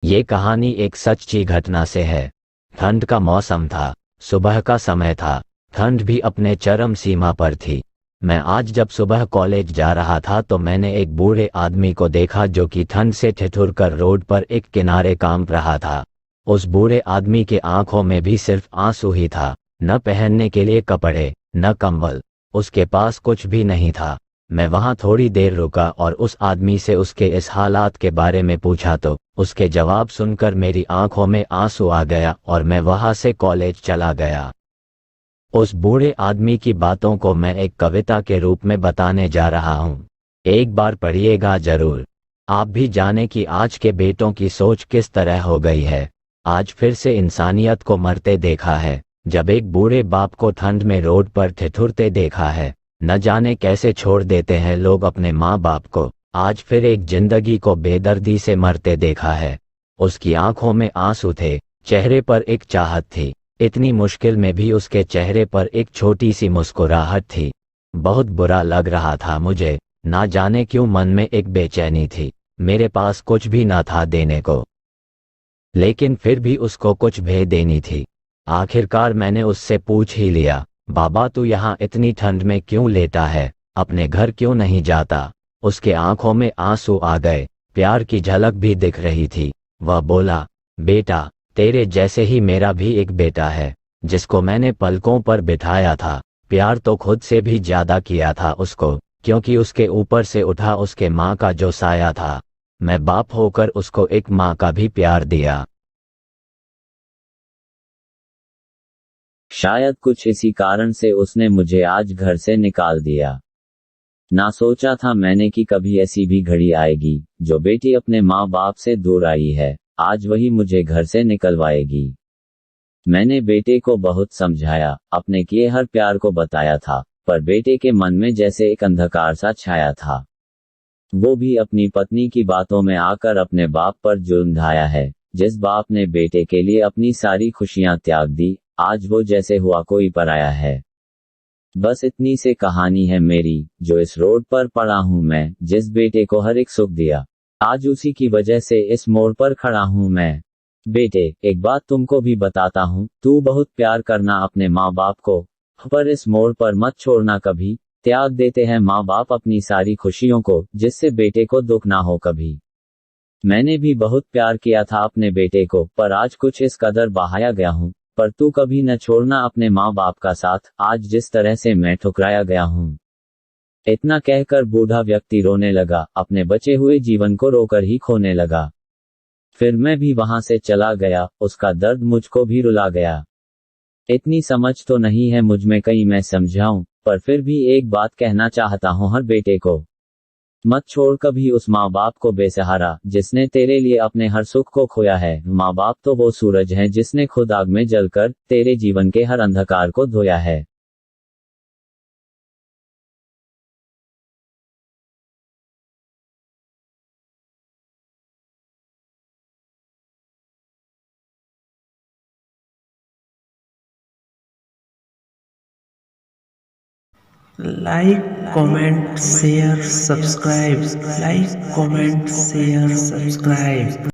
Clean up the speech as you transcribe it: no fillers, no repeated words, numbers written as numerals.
ये कहानी एक सच्ची घटना से है। ठंड का मौसम था, सुबह का समय था, ठंड भी अपने चरम सीमा पर थी। मैं आज जब सुबह कॉलेज जा रहा था तो मैंने एक बूढ़े आदमी को देखा जो कि ठंड से ठिठुर कर रोड पर एक किनारे कांप रहा था। उस बूढ़े आदमी के आंखों में भी सिर्फ आंसू ही था, न पहनने के लिए कपड़े, न कंबल, उसके पास कुछ भी नहीं था। मैं वहां थोड़ी देर रुका और उस आदमी से उसके इस हालात के बारे में पूछा तो उसके जवाब सुनकर मेरी आंखों में आंसू आ गया और मैं वहां से कॉलेज चला गया। उस बूढ़े आदमी की बातों को मैं एक कविता के रूप में बताने जा रहा हूँ। एक बार पढ़िएगा जरूर। आप भी जाने कि आज के बेटों की सोच किस तरह हो गई है। आज फिर से इंसानियत को मरते देखा है, जब एक बूढ़े बाप को ठंड में रोड पर ठिठुरते देखा है। न जाने कैसे छोड़ देते हैं लोग अपने माँ बाप को। आज फिर एक जिंदगी को बेदर्दी से मरते देखा है। उसकी आंखों में आंसू थे, चेहरे पर एक चाहत थी। इतनी मुश्किल में भी उसके चेहरे पर एक छोटी सी मुस्कुराहट थी। बहुत बुरा लग रहा था मुझे, ना जाने क्यों मन में एक बेचैनी थी। मेरे पास कुछ भी ना था देने को, लेकिन फिर भी उसको कुछ भेज देनी थी। आखिरकार मैंने उससे पूछ ही लिया, बाबा तू यहाँ इतनी ठंड में क्यों लेटा है, अपने घर क्यों नहीं जाता। उसके आंखों में आंसू आ गए, प्यार की झलक भी दिख रही थी। वह बोला, बेटा तेरे जैसे ही मेरा भी एक बेटा है, जिसको मैंने पलकों पर बिठाया था। प्यार तो खुद से भी ज्यादा किया था उसको, क्योंकि उसके ऊपर से उठा उसके माँ का जो साया था। मैं बाप होकर उसको एक माँ का भी प्यार दिया। शायद कुछ इसी कारण से उसने मुझे आज घर से निकाल दिया। ना सोचा था मैंने कि कभी ऐसी भी घड़ी आएगी, जो बेटी अपने माँ बाप से दूर आई है, आज वही मुझे घर से निकलवाएगी। मैंने बेटे को बहुत समझाया, अपने किए हर प्यार को बताया था, पर बेटे के मन में जैसे एक अंधकार सा छाया था। वो भी अपनी पत्नी की बातों में आकर अपने बाप पर जुल्म ढाया है। जिस बाप ने बेटे के लिए अपनी सारी खुशियां त्याग दी, आज वो जैसे हुआ कोई पराया है। बस इतनी से कहानी है मेरी, जो इस रोड पर पड़ा हूं मैं, जिस बेटे को हर एक सुख दिया, आज उसी की वजह से इस मोड़ पर खड़ा हूं मैं। बेटे, एक बात तुमको भी बताता हूं, तू बहुत प्यार करना अपने माँ बाप को, पर इस मोड़ पर मत छोड़ना कभी। त्याग देते हैं माँ बाप अपनी सारी खुशियों को, जिससे बेटे को दुख ना हो कभी। मैंने भी बहुत प्यार किया था अपने बेटे को, पर आज कुछ इस कदर बहाया गया हूं। पर तू कभी न छोड़ना अपने माँ बाप का साथ, आज जिस तरह से मैं ठुकराया गया हूं। इतना कहकर बूढ़ा व्यक्ति रोने लगा, अपने बचे हुए जीवन को रोकर ही खोने लगा। फिर मैं भी वहां से चला गया, उसका दर्द मुझको भी रुला गया। इतनी समझ तो नहीं है मुझ में कहीं मैं समझाऊं, पर फिर भी एक बात कहना चाहता हूं हर बेटे को। मत छोड़ कभी उस माँ बाप को बेसहारा, जिसने तेरे लिए अपने हर सुख को खोया है। माँ बाप तो वो सूरज है जिसने खुद आग में जलकर तेरे जीवन के हर अंधकार को धोया है। Like comment share subscribe, like comment share subscribe.